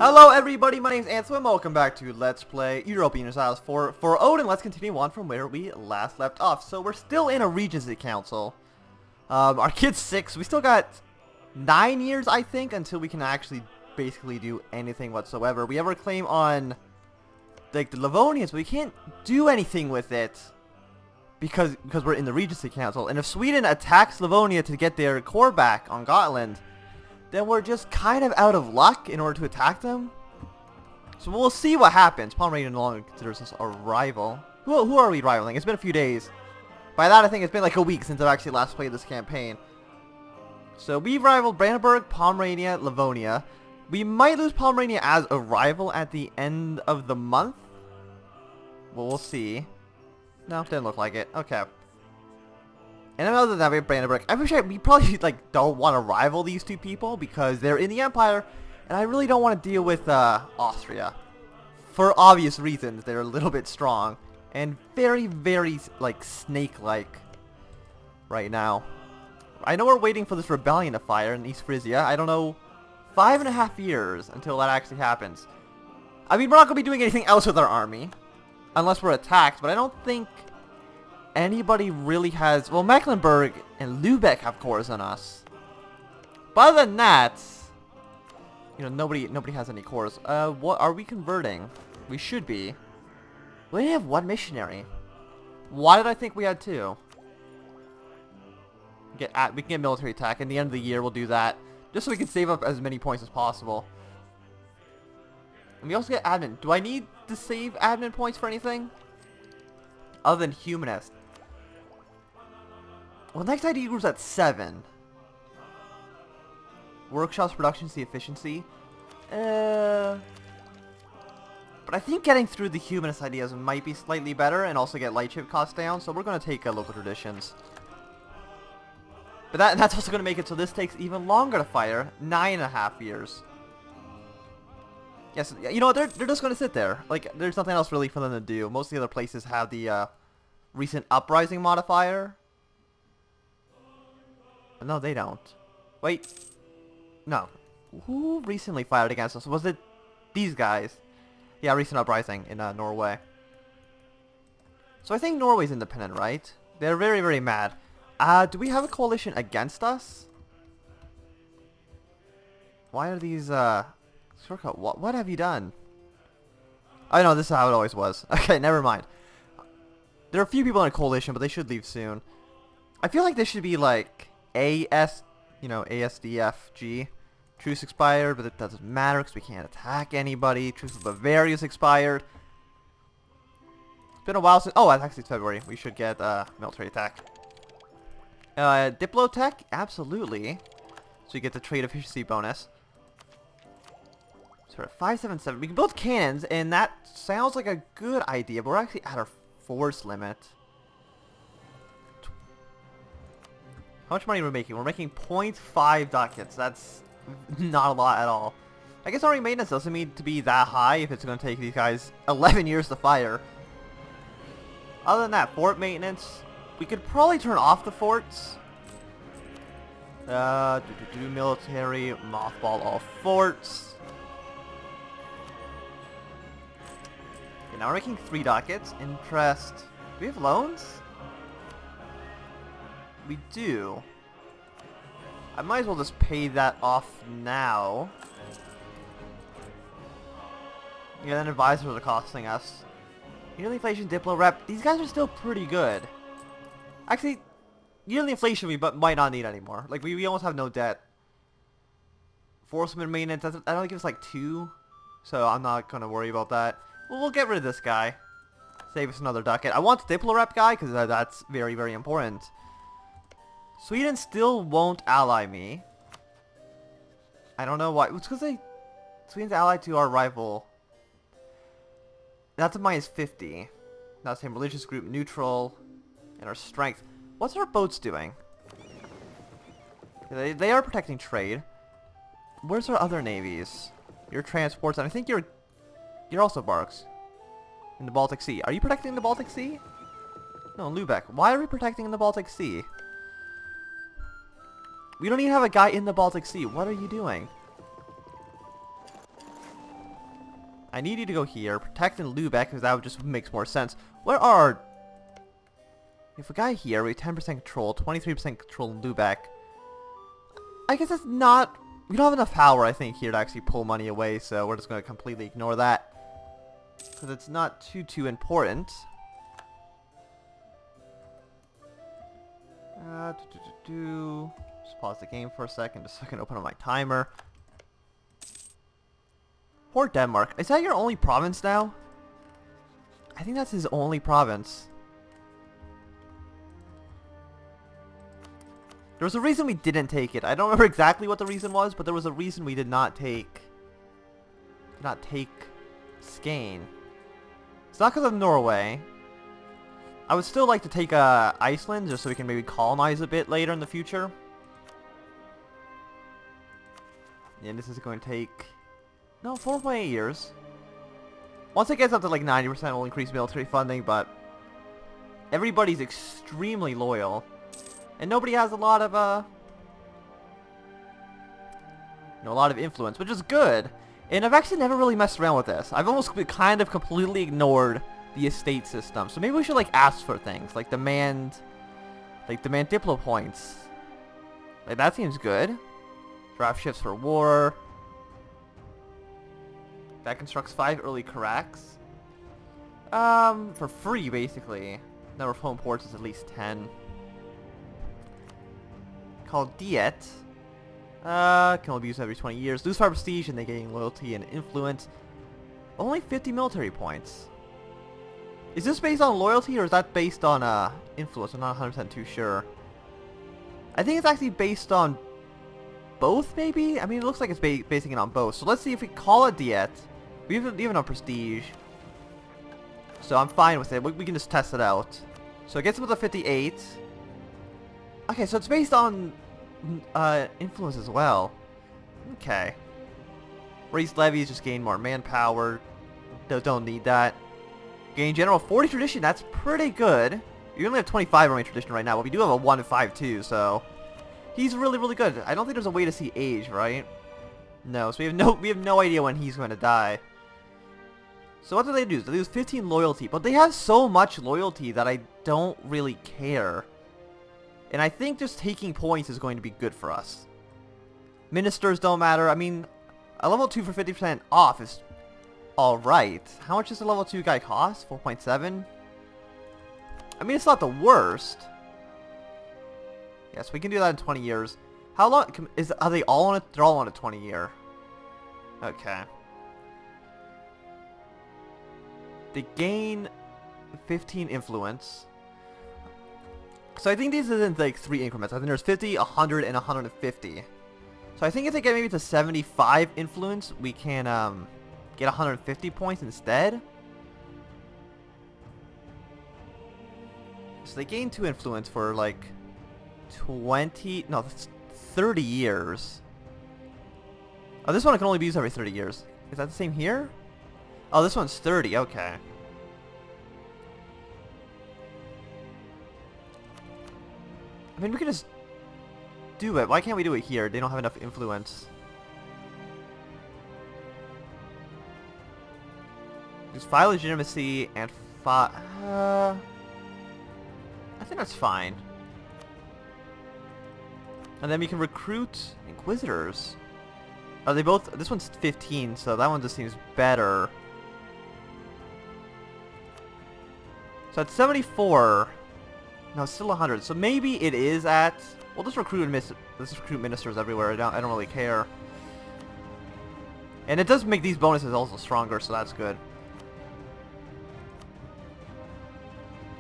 Hello everybody, my name's Ansel and welcome back to Let's Play European Styles for Odin. Let's continue on from where we last left off. So we're still in a Regency Council. Our kid's 6, we still got 9 years I think until we can actually basically do anything whatsoever. We have our claim on like the Livonians, but we can't do anything with it because we're in the Regency Council. And if Sweden attacks Livonia to get their core back on Gotland, then we're just kind of out of luck in order to attack them. So we'll see what happens. Pomerania no longer considers us a rival. Who are we rivaling? It's been a few days. By that I think it's been like a week since I've actually last played this campaign. So we've rivaled Brandenburg, Pomerania, Livonia. We might lose Pomerania as a rival at the end of the month. Well, we'll see. No, didn't look like it. Okay. And then other than that, we have Brandenburg. I wish we probably like don't want to rival these two people because they're in the Empire, and I really don't want to deal with Austria. For obvious reasons, they're a little bit strong and very, very like snake-like right now. I know we're waiting for this rebellion to fire in East Frisia. I don't know, 5.5 years until that actually happens. I mean, we're not gonna be doing anything else with our army unless we're attacked, but I don't think anybody really has. Well, Mecklenburg and Lübeck have cores on us, but other than that, you know, nobody has any cores. What are we converting? We should be. We only have 1 missionary. Why did I think we had 2? We can get military attack. In the end of the year, we'll do that just so we can save up as many points as possible. And we also get admin. Do I need to save admin points for anything other than humanist? Well, next ID group's at 7. Workshops, production, see efficiency. But I think getting through the humanist ideas might be slightly better and also get light ship costs down, so we're going to take local traditions. But that's also going to make it so this takes even longer to fire, 9.5 years. Yes, you know what, they're just going to sit there. Like, there's nothing else really for them to do. Most of the other places have the recent uprising modifier. No, they don't. Wait. No. Who recently fired against us? Was it these guys? Yeah, recent uprising in Norway. So I think Norway's independent, right? They're very, very mad. Do we have a coalition against us? Why are these, shortcut, what have you done? I know, this is how it always was. Okay, never mind. There are a few people in a coalition, but they should leave soon. I feel like this should be like ASDFG. Truce expired, but it doesn't matter because we can't attack anybody. Truce with Bavaria's expired. It's been a while since. Oh, actually it's February. We should get military attack. Diplotech, absolutely. So you get the trade efficiency bonus. So we're at 577. We can build cannons, and that sounds like a good idea, but we're actually at our force limit. How much money are we making? We're making 0.5 ducats. That's not a lot at all. I guess army maintenance doesn't need to be that high if it's going to take these guys 11 years to fire. Other than that, fort maintenance, we could probably turn off the forts. Military, mothball all forts. Okay, now we're making 3 ducats. Interest. Do we have loans? We do. I might as well just pay that off now. Yeah, then advisors are costing us. Yearly inflation, Diplo rep. These guys are still pretty good. Actually, yearly inflation we might not need anymore. Like, we almost have no debt. Forceman maintenance, that only gives like 2. So I'm not going to worry about that. Well, we'll get rid of this guy. Save us another ducat. I want the Diplo rep guy because that's very, very important. Sweden still won't ally me. I don't know why. It's because Sweden's allied to our rival. That's a -50. That's the same religious group, neutral, and our strength. What's our boats doing? They are protecting trade. Where's our other navies? Your transports, and I think you're also barks in the Baltic Sea. Are you protecting the Baltic Sea? No, Lübeck. Why are we protecting in the Baltic Sea? We don't even have a guy in the Baltic Sea. What are you doing? I need you to go here. Protect in Lubeck, because that would just makes more sense. Where are... If a guy here, we have 10% control, 23% control in Lubeck. I guess that's not... We don't have enough power, I think, here to actually pull money away, so we're just going to completely ignore that. Because it's not too important. Just pause the game for a second, just so I can open up my timer. Poor Denmark. Is that your only province now? I think that's his only province. There was a reason we didn't take it. I don't remember exactly what the reason was, but there was a reason we did not take Skane. It's not because of Norway. I would still like to take Iceland, just so we can maybe colonize a bit later in the future. And this is going to take... No, 4.8 years. Once it gets up to like 90%, we'll increase military funding, but... Everybody's extremely loyal. And nobody has a lot of, a lot of influence, which is good. And I've actually never really messed around with this. I've almost kind of completely ignored the estate system. So maybe we should, like, ask for things. Like, demand Diplo points. Like, that seems good. Draft ships for war. That constructs 5 early Cossacks. For free, basically. Number of home ports is at least 10. Called Diet. Can only be used every 20 years. Lose 5 prestige and they gain loyalty and influence. Only 50 military points. Is this based on loyalty or is that based on influence? I'm not 100% too sure. I think it's actually based on both, maybe? I mean, it looks like it's basing it on both. So let's see if we call it Diet. We have enough prestige. So I'm fine with it. We can just test it out. So it gets up to 58. Okay, so it's based on influence as well. Okay. Raise levies, just gain more manpower. Don't need that. Gain general 40 tradition, that's pretty good. We only have 25 army tradition right now, but we do have a 1 in 5 too, so he's really, really good. I don't think there's a way to see age, right? No, so we have no idea when he's going to die. So what do? They lose 15 loyalty, but they have so much loyalty that I don't really care. And I think just taking points is going to be good for us. Ministers don't matter. I mean, a level 2 for 50% off is alright. How much does a level 2 guy cost? 4.7? I mean, it's not the worst. Yes, we can do that in 20 years. How long are they all on it? They're all on a 20 year. Okay. They gain 15 influence. So I think these are in like 3 increments. I think there's 50, 100, and 150. So I think if they get maybe to 75 influence, we can get 150 points instead. So they gain 2 influence for like 30 years. Oh, this one can only be used every 30 years. Is that the same here? Oh, this one's 30, okay. I mean, we could just do it. Why can't we do it here? They don't have enough influence. Just file legitimacy and I think that's fine. And then we can recruit Inquisitors. Are they both... This one's 15, so that one just seems better. So at 74... No, it's still 100. So maybe it is at... We'll just recruit ministers everywhere. I don't really care. And it does make these bonuses also stronger, so that's good.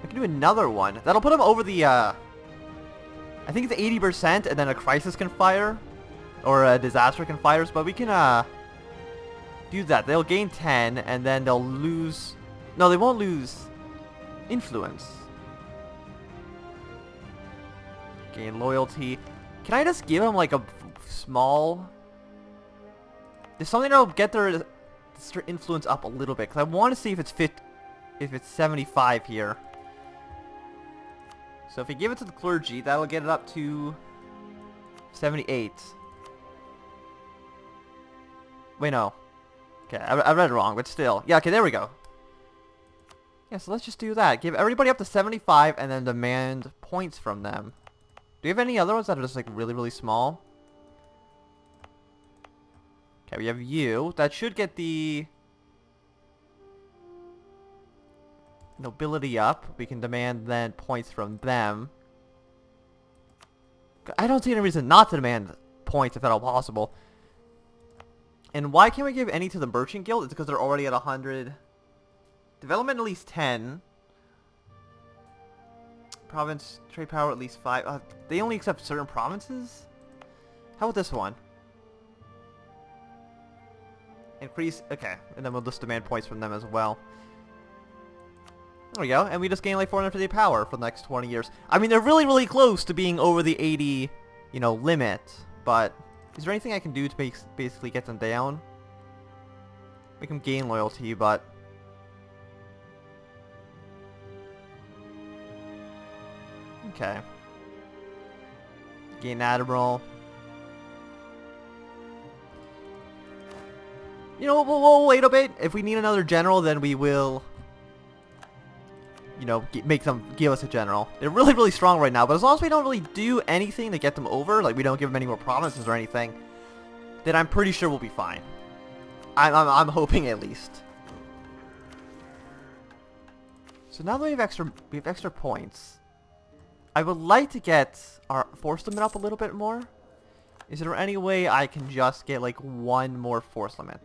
We can do another one. That'll put them over the... I think it's 80%, and then a crisis can fire. Or a disaster can fire, but we can do that. They'll gain 10, and then they'll lose... No, they won't lose influence. Gain loyalty. Can I just give them like a small... There's something that'll get their influence up a little bit, because I want to see if it's 75 here. So if we give it to the clergy, that'll get it up to 78. Wait, no. Okay, I read it wrong, but still. Yeah, okay, there we go. Yeah, so let's just do that. Give everybody up to 75 and then demand points from them. Do you have any other ones that are just like really, really small? Okay, we have you. That should get the nobility up. We can demand then points from them. I don't see any reason not to demand points if at all possible. And why can't we give any to the Merchant Guild? It's because they're already at 100. Development at least 10. Province trade power at least 5. They only accept certain provinces? How about this one? Increase. Okay, and then we'll just demand points from them as well. There we go, and we just gain like 450 power for the next 20 years. I mean, they're really, really close to being over the 80, you know, limit. But is there anything I can do to basically get them down? Make them gain loyalty, but okay. Gain Admiral. You know, we'll wait a bit. If we need another general, then we will, you know, make them give us a general. They're really, really strong right now, but as long as we don't really do anything to get them over, like we don't give them any more provinces or anything, then I'm pretty sure we'll be fine. I'm hoping at least. So now that we have extra points, I would like to get our force limit up a little bit more. Is there any way I can just get like one more force limit?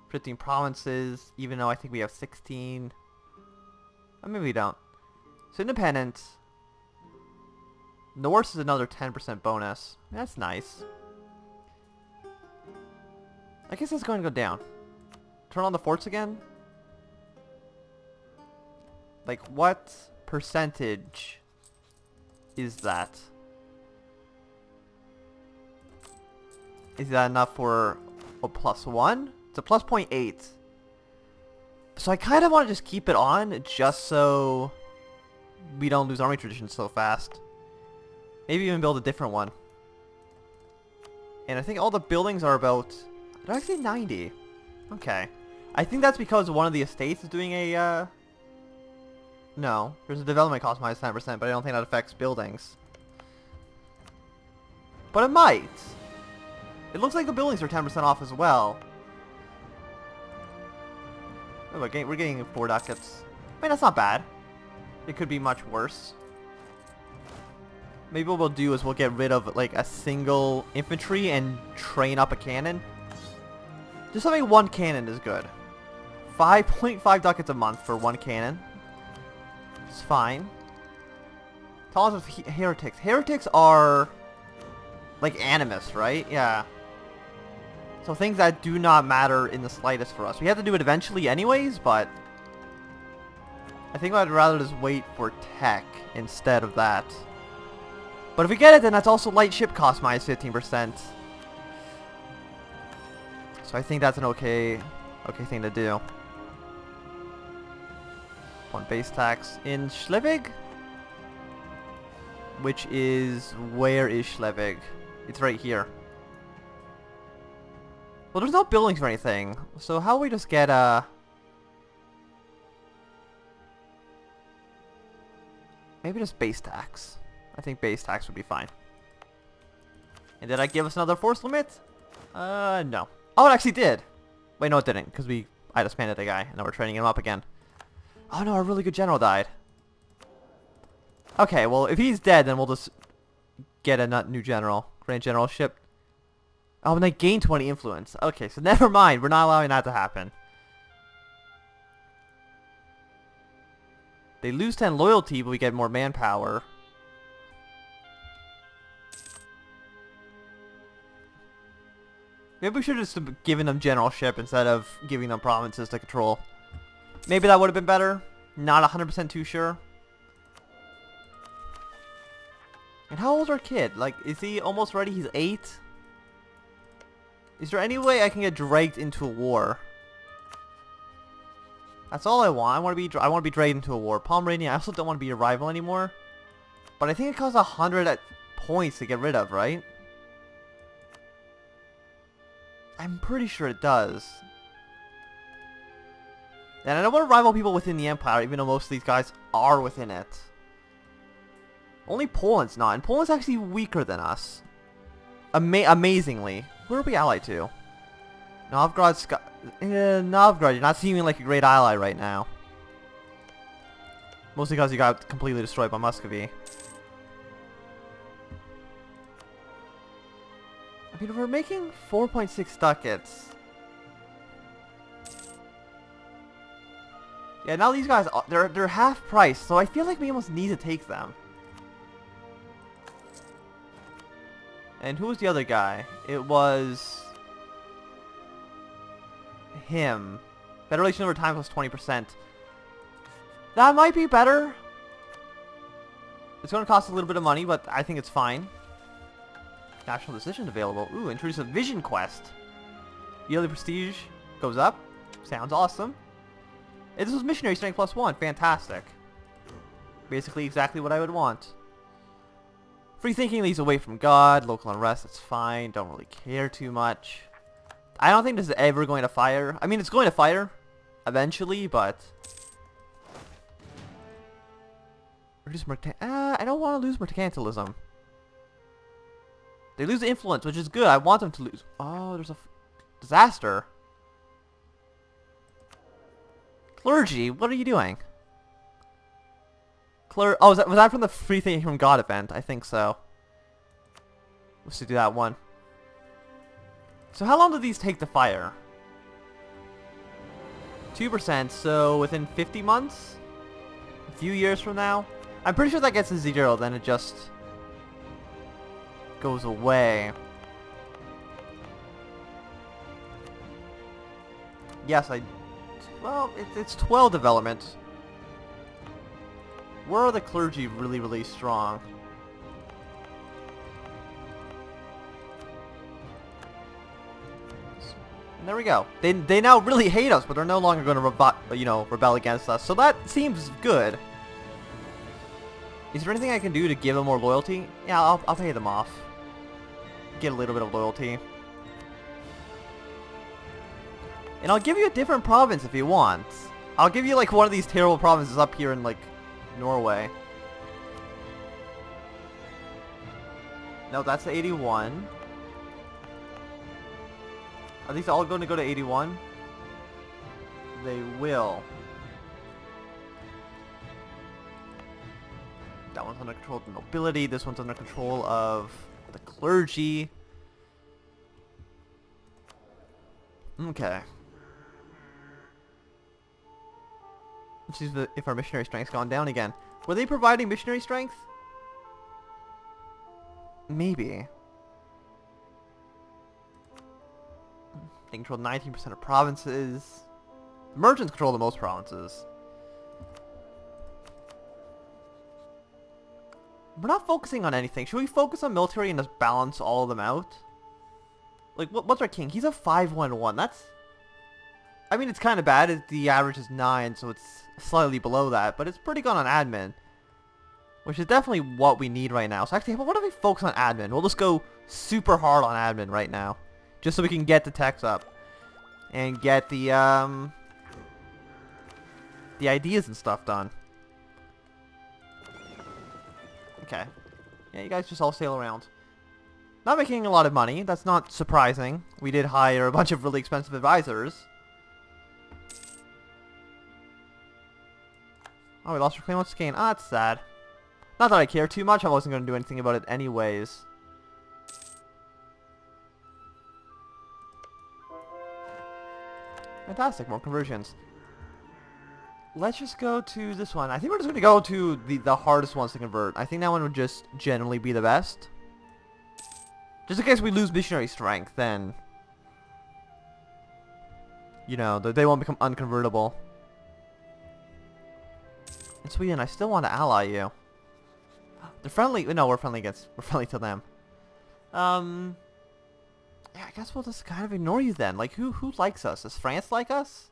15 provinces, even though I think we have 16. Or maybe we don't. So independent. Norse is another 10% bonus. That's nice. I guess it's going to go down. Turn on the forts again. Like what percentage is that? Is that enough for a +1? It's a plus 0.8. So I kind of want to just keep it on just so we don't lose army traditions so fast. Maybe even build a different one. And I think all the buildings are about, they're actually 90. Okay. I think that's because one of the estates is doing a, no. There's a development cost minus 10%, but I don't think that affects buildings. But it might. It looks like the buildings are 10% off as well. Oh, we're getting 4 ducats. I mean, that's not bad. It could be much worse. Maybe what we'll do is we'll get rid of like a single infantry and train up a cannon. Just having one cannon is good. 5.5 ducats a month for one cannon. It's fine. Tell us of heretics. Heretics are like animists, right? Yeah. So things that do not matter in the slightest for us. We have to do it eventually anyways, but I think I'd rather just wait for tech instead of that. But if we get it, then that's also light ship cost minus 15%. So I think that's an okay thing to do. One base tax in Schleswig? Which is, where is Schleswig? It's right here. Well, there's no buildings or anything, so how about we just get maybe just base tax. I think base tax would be fine. And did I give us another force limit? No. Oh, it actually did. Wait, no it didn't, because I just expanded the guy, and now we're training him up again. Oh no, our really good general died. Okay, well, if he's dead, then we'll just get a new general. Grand generalship. Oh, and they gain 20 influence. Okay, so never mind. We're not allowing that to happen. They lose 10 loyalty, but we get more manpower. Maybe we should have just given them generalship instead of giving them provinces to control. Maybe that would have been better. Not 100% too sure. And how old's our kid? Like, is he almost ready? He's 8? Is there any way I can get dragged into a war? That's all I want. I want to be dragged into a war. Pomerania, I also don't want to be a rival anymore. But I think it costs 100 points to get rid of, right? I'm pretty sure it does. And I don't want to rival people within the Empire, even though most of these guys are within it. Only Poland's not, and Poland's actually weaker than us. Amazingly. Who are we allied to? Novgorod, Novgorod, you're not seeming like a great ally right now. Mostly because you got completely destroyed by Muscovy. I mean, we're making 4.6 ducats. Yeah, now these guys, they're half price, so I feel like we almost need to take them. And who was the other guy? It was him. Federation over time plus 20%. That might be better. It's going to cost a little bit of money, but I think it's fine. National decision available. Ooh, introduce a vision quest. Yearly prestige goes up. Sounds awesome. And this was missionary strength plus 1. Fantastic. Basically exactly what I would want. Free thinking leads away from God. Local unrest, that's fine. Don't really care too much. I don't think this is ever going to fire. I mean, it's going to fire eventually, but... I don't want to lose mercantilism. They lose influence, which is good. I want them to lose. Oh, there's a disaster. Clergy, what are you doing? Oh, was that from the Free Thinking from God event? I think so. Let's do that one. So how long do these take to fire? 2%, so within 50 months? A few years from now? I'm pretty sure that gets to 0, then it just goes away. Yes, well, it's 12 development. Where are the clergy really, really strong? And there we go. They now really hate us, but they're no longer going to rebel against us. So that seems good. Is there anything I can do to give them more loyalty? Yeah, I'll pay them off. Get a little bit of loyalty. And I'll give you a different province if you want. I'll give you like one of these terrible provinces up here in like Norway. No, that's the 81. Are these all going to go to 81? They will. That one's under control of the nobility. This one's under control of the clergy. Okay. Let's see if our missionary strength's gone down again. Were they providing missionary strength? Maybe. They control 19% of provinces. Merchants control the most provinces. We're not focusing on anything. Should we focus on military and just balance all of them out? Like, what's our king? He's a 511. That's... I mean, it's kind of bad. The average is 9, so it's slightly below that. But it's pretty good on admin. Which is definitely what we need right now. So actually, what if we focus on admin? We'll just go super hard on admin right now. Just so we can get the techs up. And get the ideas and stuff done. Okay. Yeah, you guys just all sail around. Not making a lot of money. That's not surprising. We did hire a bunch of really expensive advisors. Oh, we lost our claim once again. Ah, that's sad. Not that I care too much. I wasn't going to do anything about it anyways. Fantastic. More conversions. Let's just go to this one. I think we're just going to go to the hardest ones to convert. I think that one would just generally be the best. Just in case we lose missionary strength, then... You know, they won't become unconvertible. And Sweden, I still want to ally you. They're friendly. No, we're friendly to them. Yeah, I guess we'll just kind of ignore you then. Like, who likes us? Does France like us?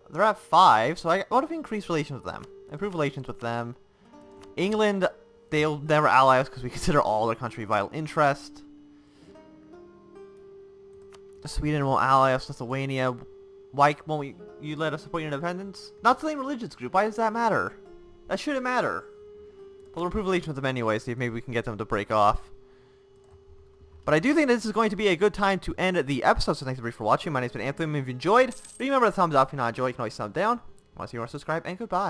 They're at 5, so what if we increase relations with them? Improve relations with them. England, they'll never ally us because we consider all their country vital interest. Sweden won't ally us, Lithuania. Why won't you let us support your independence? Not the same religious group. Why does that matter? That shouldn't matter. We'll improve relations with them anyway, see if maybe we can get them to break off. But I do think this is going to be a good time to end the episode, so thanks everybody for watching. My name's been Anthony. If you enjoyed, remember to thumbs up. If you not enjoyed, you can always thumb down. Want to see more, subscribe, and goodbye.